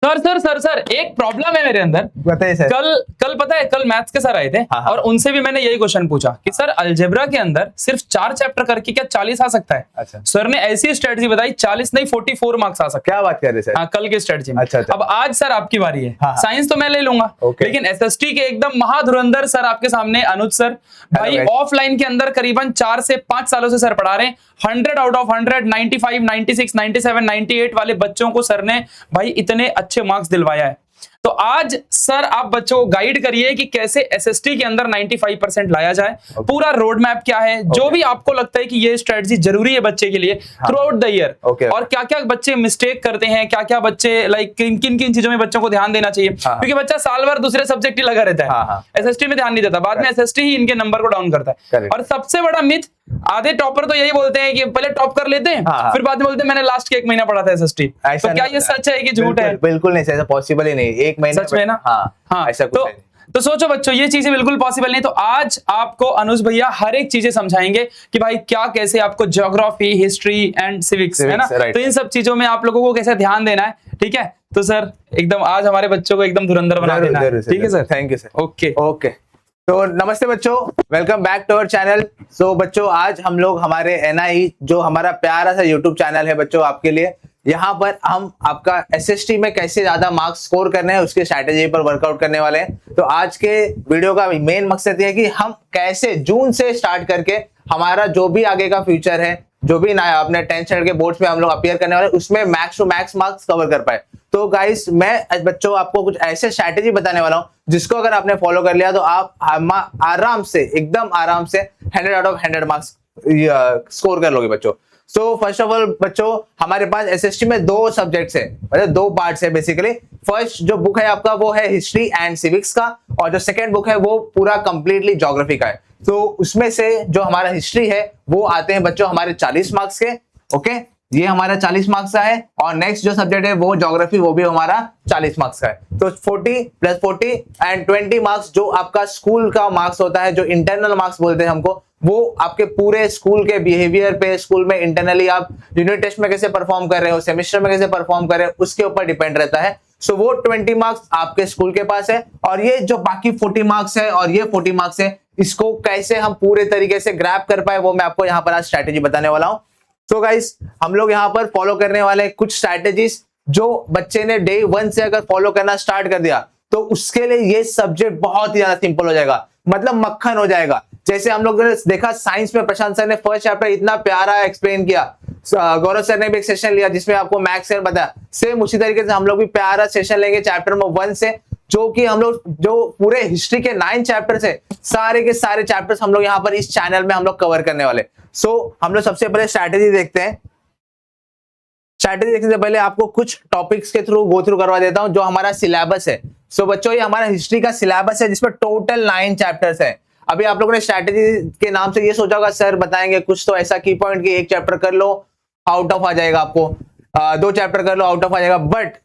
Sir एक problem है मेरे अंदर। बताइए सर। कल पता है, कल मैथ्स के सर आए थे। हाँ। और उनसे भी मैंने यही क्वेश्चन पूछा कि सर अलजेब्रा के अंदर सिर्फ 4 चैप्टर करके क्या 40 आ सकता है? अच्छा। सर ने ऐसी स्ट्रेटजी बताई 40 नहीं 44 मार्क्स आ सकते। क्या बात कर रहे सर? हाँ, कल की स्ट्रेटजी में। अच्छा। अब आज सर आपकी बारी है। हाँ। साइंस तो मैं ले लूंगा, लेकिन एसएसटी के एकदम महाधुरंधर सर आपके सामने अनुज सर भाई ऑफलाइन के अंदर करीबन 4 से 5 सालों से सर पढ़ा रहे हैं। 100 आउट ऑफ 100, 95, 96, 97, 98 वाले बच्चों को सर ने भाई इतने अच्छे मार्क्स दिलवाया है। तो आज सर आप बच्चों को गाइड करिए कि कैसे एसएसटी के अंदर 95% लाया जाए। पूरा रोड मैप क्या है, जो भी आपको लगता है कि ये स्ट्रेटजी जरूरी है बच्चे के लिए थ्रू आउट द ईयर, और क्या क्या बच्चे मिस्टेक करते हैं, क्या क्या बच्चे लाइक किन किन चीजों में बच्चों को ध्यान देना चाहिए। क्योंकि बच्चा साल भर दूसरे सब्जेक्ट ही लगा रहता है, एसएसटी में ध्यान नहीं देता, बाद में एसएसटी ही इनके नंबर को डाउन करता है। और सबसे बड़ा मिथ, आधे टॉपर तो यही बोलते हैं कि पहले टॉप कर लेते हैं, फिर बाद में बोलते हैं मैंने लास्ट के 1 महीना पढ़ा था एसएसटी। तो क्या ये सच है कि झूठ है? बिल्कुल नहीं, ऐसा पॉसिबल ही नहीं। 1 महीना सच में ना। हाँ, ऐसा कुछ नहीं। तो सोचो बच्चों, ये चीजें बिल्कुल पॉसिबल नहीं। तो आज आपको अनुज भैया हर एक चीजें समझाएंगे कि भाई क्या कैसे आपको ज्योग्राफी, हिस्ट्री एंड सिविक्स है ना, तो इन सब चीजों में आप लोगों को कैसे ध्यान देना है। ठीक है, तो सर एकदम आज हमारे बच्चों को एकदम धुरंधर बना देना है। ठीक है sir, thank you sir. Okay. तो नमस्ते बच्चों, welcome back to our channel. So बच्चों, आज हम लोग हमारे एनआई जो हमारा प्यारा सा यूट्यूब चैनल है बच्चों आपके लिए, यहाँ पर हम आपका एसएसटी में कैसे ज्यादा मार्क्स स्कोर करने हैं उसके स्ट्रैटेजी पर वर्कआउट करने वाले हैं। तो आज के वीडियो का मेन मकसद ये है कि हम कैसे जून से स्टार्ट करके हमारा जो भी आगे का फ्यूचर है, जो भी नया अपने 10th स्टैंडर्ड के बोर्ड्स में हम लोग अपीयर करने वाले, उसमें max to max marks cover कर पाए। तो गाइस, मैं बच्चों आपको कुछ ऐसे स्ट्रैटेजी बताने वाला हूं जिसको अगर आपने फॉलो कर लिया तो आप आराम से, एकदम आराम से 100 आउट ऑफ 100 मार्क्स स्कोर कर लोगे बच्चों। सो फर्स्ट ऑफ ऑल बच्चों, हमारे पास एसएसटी में 2 सब्जेक्ट्स है, मतलब 2 पार्ट्स है बेसिकली। फर्स्ट जो बुक है आपका वो है हिस्ट्री एंड सिविक्स का, और जो सेकंड बुक है वो पूरा कंप्लीटली ज्योग्राफी का है। तो उसमें से जो हमारा हिस्ट्री है वो आते हैं बच्चों हमारे 40 मार्क्स के। ओके, ये हमारा 40 मार्क्स का है। और नेक्स्ट जो सब्जेक्ट है वो ज्योग्राफी, वो भी हमारा 40 मार्क्स का है। तो 40 + 40 एंड 20 मार्क्स जो आपका स्कूल का मार्क्स होता है, जो इंटरनल मार्क्स बोलते हैं हमको, वो आपके पूरे स्कूल के बिहेवियर पे, स्कूल में इंटरनली आप यूनिट टेस्ट में कैसे परफॉर्म कर रहे हो, सेमेस्टर में कैसे परफॉर्म कर रहे हो, उसके ऊपर डिपेंड रहता है। सो वो 20 मार्क्स आपके स्कूल के पास है, और ये जो बाकी 40 मार्क्स है और ये 40 मार्क्स है, इसको कैसे हम पूरे तरीके से ग्रैब कर पाए वो मैं आपको यहाँ पर आज स्ट्रैटेजी बताने वाला हूँ। तो गाइस, हम लोग यहाँ पर फॉलो करने वाले कुछ स्ट्रैटेजीज जो बच्चे ने डे 1 से अगर फॉलो करना स्टार्ट कर दिया तो उसके लिए ये सब्जेक्ट बहुत ही ज्यादा सिंपल हो जाएगा, मतलब मक्खन हो जाएगा। जैसे हम लोग ने देखा साइंस में प्रशांत सर ने फर्स्ट चैप्टर इतना प्यारा एक्सप्लेन किया, गौरव सर ने भी एक सेशन लिया जिसमें आपको मैथ्स से बताया। सेम उसी तरीके से हम लोग भी प्यारा सेशन लेंगे चैप्टर नंबर 1 से, जो कि हम लोग जो पूरे हिस्ट्री के 9 चैप्टर्स है, सारे के सारे चैप्टर्स हम लोग यहाँ पर इस चैनल में हम लोग कवर करने वाले। सो हम लोग सबसे पहले स्ट्रैटेजी देखते हैं। स्ट्रैटेजी देखने से पहले आपको कुछ टॉपिक्स के थ्रू गो थ्रू करवा देता हूं जो हमारा सिलेबस है। सो बच्चों, ये हमारा हिस्ट्री का सिलेबस है जिसमें टोटल 9 चैप्टर्स है। अभी आप लोगों ने स्ट्रैटेजी के नाम से ये सोचा होगा सर बताएंगे कुछ तो ऐसा की पॉइंट कि 1 चैप्टर कर लो आउट ऑफ आ जाएगा, आपको 2 चैप्टर कर लो आउट ऑफ आ जाएगा। बट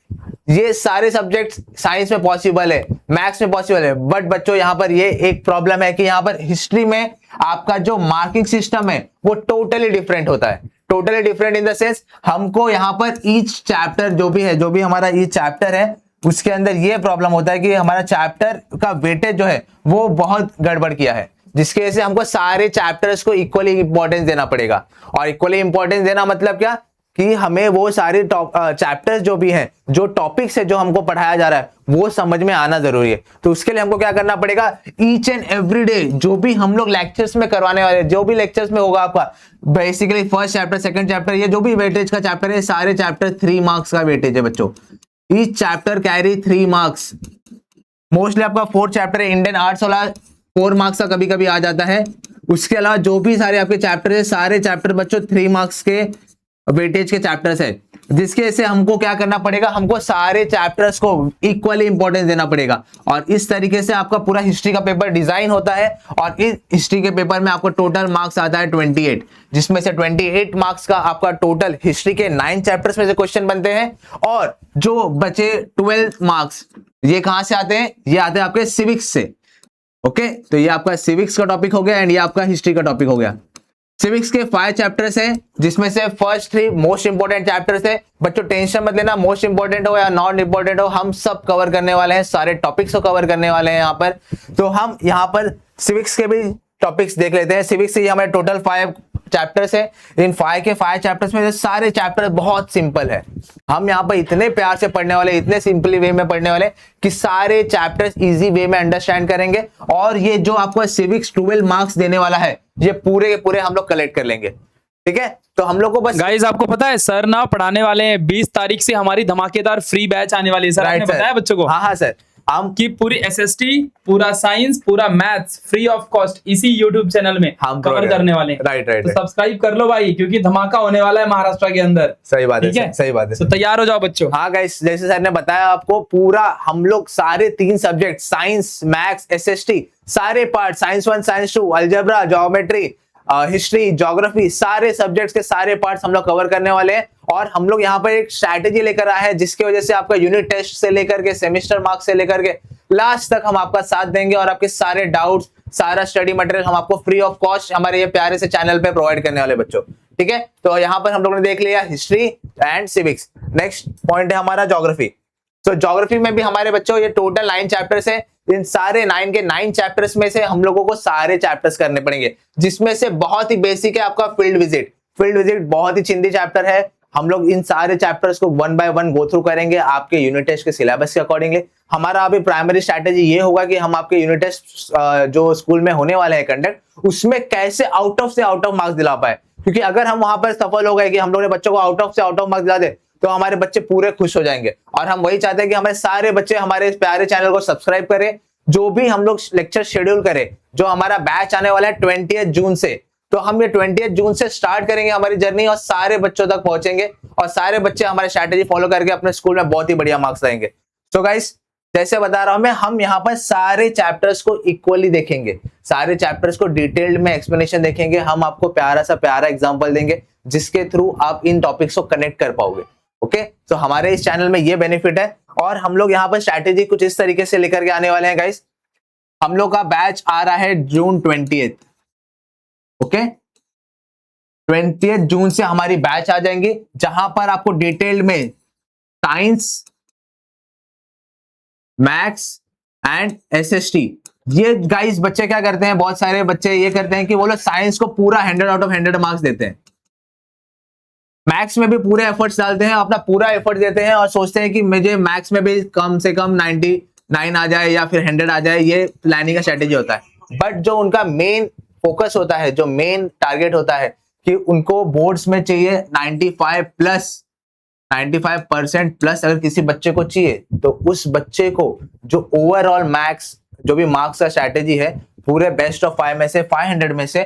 ये सारे सब्जेक्ट साइंस में पॉसिबल है, मैथ्स में पॉसिबल है। बट बच्चों, यहाँ पर ये एक प्रॉब्लम है कि यहाँ पर हिस्ट्री में आपका जो मार्किंग सिस्टम है वो टोटली डिफरेंट होता है। Totally different in the sense, हमको यहाँ पर ईच चैप्टर जो भी हमारा ईच चैप्टर है उसके अंदर ये प्रॉब्लम होता है कि हमारा चैप्टर का वेटेज जो है वो बहुत गड़बड़ किया है, जिसकी वजह से हमको सारे चैप्टर्स को इक्वली इंपॉर्टेंस देना पड़ेगा। और इक्वली इंपॉर्टेंस देना मतलब क्या कि हमें वो सारे चैप्टर्स जो भी हैं, जो टॉपिक्स है जो हमको पढ़ाया जा रहा है, वो समझ में आना जरूरी है। तो उसके लिए हमको क्या करना पड़ेगा, ईच एंड एवरी डे जो भी हम लोग लेक्चर्स में करवाने वाले, जो भी लेक्चर्स में होगा आपका basically first chapter, second chapter, ये जो भी वेटेज का चैप्टर है, सारे चैप्टर 3 मार्क्स का वेटेज है बच्चों। Each chapter carry 3 marks. Mostly आपका 4th चैप्टर है, इंडियन आर्ट्स वाला 4 मार्क्स का कभी कभी आ जाता है। उसके अलावा जो भी सारे आपके चैप्टर है, सारे चैप्टर बच्चों 3 मार्क्स के वेटेज के चैप्टर्स है, जिसके वजह से हमको क्या करना पड़ेगा, हमको सारे चैप्टर्स को इक्वली इंपॉर्टेंस देना पड़ेगा। और इस तरीके से आपका पूरा हिस्ट्री का पेपर डिजाइन होता है। और इस हिस्ट्री के पेपर में आपको टोटल मार्क्स आता है 28, जिसमें से 28 मार्क्स का आपका टोटल हिस्ट्री के 9 चैप्टर्स में से क्वेश्चन बनते हैं। और जो बचे 12 मार्क्स, ये कहां से आते हैं, ये आते हैं आपके सिविक्स से। ओके, तो ये आपका सिविक्स का टॉपिक हो गया एंड ये आपका हिस्ट्री का टॉपिक हो गया। सिविक्स के 5 चैप्टर्स हैं, जिसमें से फर्स्ट 3 मोस्ट इंपोर्टेंट चैप्टर्स है। बच्चों टेंशन मत लेना, मोस्ट इंपोर्टेंट हो या नॉट इंपोर्टेंट हो, हम सब कवर करने वाले हैं, सारे टॉपिक्स को कवर करने वाले हैं यहाँ पर। तो हम यहाँ पर सिविक्स के भी टॉपिक्स देख लेते हैं। सिविक्स से हमारे टोटल 5 चैप्टर्स है। इन 5 चैप्टर्स में से सारे चैप्टर बहुत सिंपल है। हम यहाँ पर इतने प्यार से पढ़ने वाले, इतने सिंपली वे में पढ़ने वाले कि सारे चैप्टर्स इजी वे में अंडरस्टैंड करेंगे। और ये जो आपको सिविक्स 12 मार्क्स देने वाला है, ये पूरे के पूरे हम लोग कलेक्ट कर लेंगे। ठीक है, तो हम लोग को बस गाइस आपको पता है सर ना पढ़ाने वाले हैं 20 तारीख से हमारी धमाकेदार फ्री बैच आने वाली है सर। आपने बताया बच्चों को? हाँ हाँ सर, हम कि पूरी एसएसटी, पूरा साइंस, पूरा मैथ्स फ्री ऑफ कॉस्ट इसी यूट्यूब चैनल में हम कवर करने वाले हैं। राइट राइट, तो सब्सक्राइब कर लो भाई, क्योंकि धमाका होने वाला है महाराष्ट्र के अंदर। सही बात ठीक है, सही बात है। तो तैयार हो जाओ बच्चों। हाँ गाइस, जैसे सर ने बताया आपको, पूरा हम लोग सारे 3 सब्जेक्ट साइंस, मैथ्स, एसएसटी, सारे part, science 1, science 2, algebra, geometry, history, geography, सारे सब्जेक्ट्स के सारे पार्ट्स हम लोग कवर करने वाले हैं। और हम लोग यहाँ पर एक स्ट्रैटेजी लेकर आए हैं, जिसकी वजह से आपका यूनिट टेस्ट से लेकर के सेमेस्टर मार्क्स से लेकर के लास्ट तक हम आपका साथ देंगे। और आपके सारे डाउट्स, सारा स्टडी मटेरियल हम आपको फ्री ऑफ कॉस्ट हमारे ये प्यारे से चैनल पे प्रोवाइड करने वाले बच्चों। ठीक है, तो यहाँ पर हम लोगों ने देख लिया history and civics. Next point है हमारा ज्योग्राफी। तो ज्योग्राफी में भी हमारे बच्चों ये टोटल 9 चैप्टर्स हैं। इन सारे 9 के 9 चैप्टर्स में से हम लोगों को सारे चैप्टर्स करने पड़ेंगे, जिसमें से बहुत ही बेसिक है आपका फील्ड विजिट। फील्ड विजिट बहुत ही चिंदी चैप्टर है। हम लोग इन सारे चैप्टर्स को 1 बाय 1 गो थ्रू करेंगे आपके यूनिट टेस्ट के सिलेबस के अकॉर्डिंगली। हमारा अभी प्राइमरी स्ट्रैटेजी ये होगा कि हम आपके यूनिट टेस्ट जो स्कूल में होने वाले हैं कंडक्ट, उसमें कैसे आउट ऑफ मार्क्स दिला पाए। क्योंकि अगर हम वहां पर सफल हो गए कि हम लोगों ने बच्चों को आउट ऑफ मार्क्स दिला दे, तो हमारे बच्चे पूरे खुश हो जाएंगे। और हम वही चाहते हैं कि हमारे सारे बच्चे हमारे इस प्यारे चैनल को सब्सक्राइब करें। जो भी हम लोग लेक्चर शेड्यूल करें, जो हमारा बैच आने वाला है 20 जून से, तो हम ये 20 जून से स्टार्ट करेंगे हमारी जर्नी और सारे बच्चों तक पहुंचेंगे। और सारे बच्चे हमारे स्ट्रैटेजी फॉलो करके अपने स्कूल में बहुत ही बढ़िया मार्क्स लाएंगे। तो गाइस, जैसे बता रहा हूं मैं, हम यहाँ पर सारे चैप्टर्स को इक्वली देखेंगे, सारे चैप्टर्स को डिटेल्ड में एक्सप्लेनेशन देखेंगे। हम आपको प्यारा सा प्यारा एग्जांपल देंगे, जिसके थ्रू आप इन टॉपिक्स को कनेक्ट कर पाओगे। ओके, तो हमारे इस चैनल में ये बेनिफिट है। और हम लोग यहाँ पर स्ट्रैटेजी कुछ इस तरीके से लेकर के आने वाले हैं गाइस। हम लोग का बैच आ रहा है जून 20। ओके, 20 जून से हमारी बैच आ जाएंगे, जहां पर आपको डिटेल्ड में साइंस, मैथ्स एंड एसएसटी, ये गाइस बच्चे क्या करते हैं, बहुत सारे बच्चे ये करते हैं कि वो लोग साइंस को पूरा 100 आउट ऑफ 100 मार्क्स देते हैं। मैथ्स में भी पूरे एफर्ट्स डालते हैं, अपना पूरा एफर्ट देते हैं और सोचते हैं कि मुझे मैथ्स में भी कम से कम 99 आ जाए या फिर 100 आ जाए। ये प्लानिंग का स्ट्रेटेजी होता है। बट जो उनका मेन फोकस होता है, जो मेन टारगेट होता है कि उनको बोर्ड्स में चाहिए 95% प्लस अगर किसी बच्चे को चाहिए, तो उस बच्चे को जो ओवरऑल मैथ्स जो भी मार्क्स का स्ट्रैटेजी है, पूरे बेस्ट ऑफ 5 में से 500 में से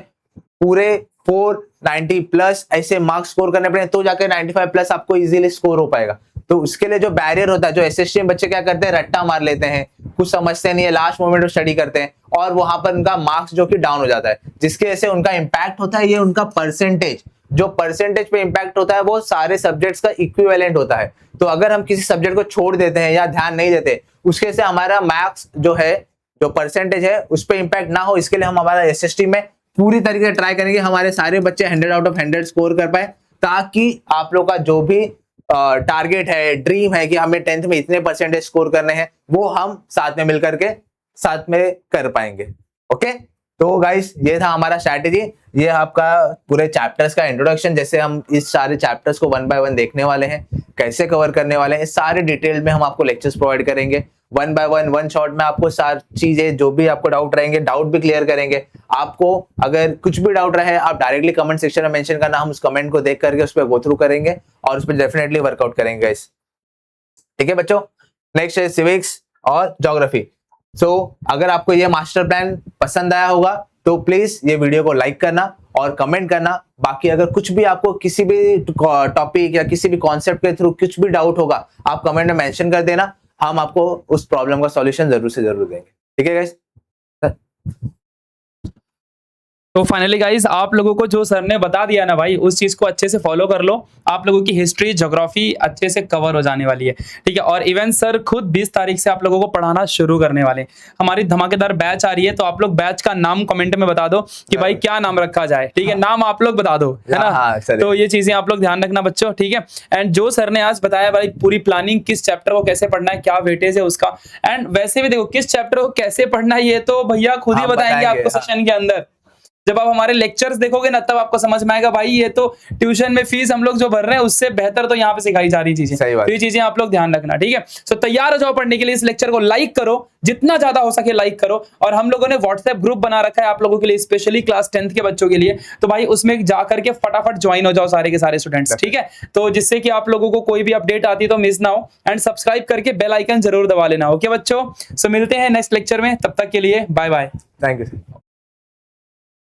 पूरे 490 प्लस ऐसे मार्क्स स्कोर करने पड़ेंगे, तो जाकर 95 प्लस आपको इजीली स्कोर हो पाएगा। तो उसके लिए जो बैरियर होता है, जो एसएसटी में बच्चे क्या करते हैं, रट्टा मार लेते हैं, कुछ समझते नहीं है, लास्ट मोमेंट में स्टडी करते हैं और वहां पर उनका मार्क्स जो कि डाउन हो जाता है, जिसके वजह से उनका इंपैक्ट होता है, ये उनका परसेंटेज, जो परसेंटेज पे इंपैक्ट होता है वो सारे सब्जेक्ट्स का इक्विवेलेंट होता है। तो अगर हम किसी सब्जेक्ट को छोड़ देते हैं या ध्यान नहीं देते, उसके से हमारा मार्क्स जो है, जो परसेंटेज है, उस पर इंपैक्ट ना हो, इसके लिए हम हमारा एसएसटी में पूरी तरीके से ट्राई करेंगे हमारे सारे बच्चे 100 आउट ऑफ 100 स्कोर कर पाए, ताकि आप लोग का जो भी टारगेट है, ड्रीम है कि हमें 10th में इतने परसेंटेज स्कोर करने हैं, वो हम साथ में मिलकर के साथ में कर पाएंगे। ओके, तो गाइस ये था हमारा स्ट्रैटेजी। ये आपका पूरे चैप्टर्स का इंट्रोडक्शन, जैसे हम इस सारे चैप्टर्स को 1 बाय 1 देखने वाले हैं, कैसे कवर करने वाले हैं, इस सारे डिटेल में हम आपको लेक्चर्स प्रोवाइड करेंगे 1 बाय 1 1 शॉट में। आपको सारी चीजें, जो भी आपको डाउट रहेंगे, डाउट भी क्लियर करेंगे। आपको अगर कुछ भी डाउट रहे, आप डायरेक्टली कमेंट सेक्शन में मेंशन करना, हम उस कमेंट को देख करके उस पर गो थ्रू करेंगे और उस पर डेफिनेटली वर्कआउट करेंगे गाइस। ठीक है बच्चों, नेक्स्ट है सिविक्स और ज्योग्राफी। सो अगर आपको ये मास्टर प्लान पसंद आया होगा, तो प्लीज ये वीडियो को लाइक करना और कमेंट करना। बाकी अगर कुछ भी आपको किसी भी टॉपिक या किसी भी कॉन्सेप्ट के थ्रू कुछ भी डाउट होगा, आप कमेंट में मेंशन कर देना, हम आपको उस प्रॉब्लम का सॉल्यूशन जरूर से जरूर देंगे। ठीक है गाइस। तो फाइनली गाइस आप लोगों को जो सर ने बता दिया ना भाई, उस चीज को अच्छे से फॉलो कर लो, आप लोगों की हिस्ट्री ज्योग्राफी अच्छे से कवर हो जाने वाली है, ठीक है। और इवन सर खुद 20 तारीख से आप लोगों को पढ़ाना शुरू करने वाले हैं। हमारी धमाकेदार बैच आ रही है, तो आप लोग बैच का नाम कमेंट में बता दो कि भाई क्या नाम रखा जाए, ठीक है। नाम आप लोग बता दो, है ना। तो ये चीजें आप लोग ध्यान रखना बच्चों, ठीक है। एंड जो सर ने आज बताया भाई पूरी प्लानिंग, किस चैप्टर को कैसे पढ़ना है, क्या वेटेज है उसका, एंड वैसे भी देखो किस चैप्टर को कैसे पढ़ना है ये तो भैया खुद ही बताएंगे आपको सेशन के अंदर। जब आप हमारे लेक्चर्स देखोगे ना तब आपको समझ में आएगा भाई ये तो ट्यूशन में फीस हम लोग जो भर रहे हैं उससे बेहतर तो यहाँ पे सिखाई जा रही चीजें। तो ये चीजें आप लोग ध्यान रखना, ठीक है। सो तैयार हो जाओ पढ़ने के लिए। इस लेक्चर को लाइक करो, जितना ज्यादा हो सके लाइक करो। और हम लोगों ने व्हाट्सएप ग्रुप बना रखा है आप लोगों के लिए, स्पेशली क्लास 10th के बच्चों के लिए, तो भाई उसमें जाकर के फटाफट ज्वाइन हो जाओ सारे के सारे स्टूडेंट्स, ठीक है। तो जिससे कि आप लोगों को कोई भी अपडेट आती है तो मिस ना हो, एंड सब्सक्राइब करके बेल आइकन जरूर दबा लेना, ओके बच्चों। सो मिलते हैं नेक्स्ट लेक्चर में, तब तक के लिए बाय बाय। Thank you.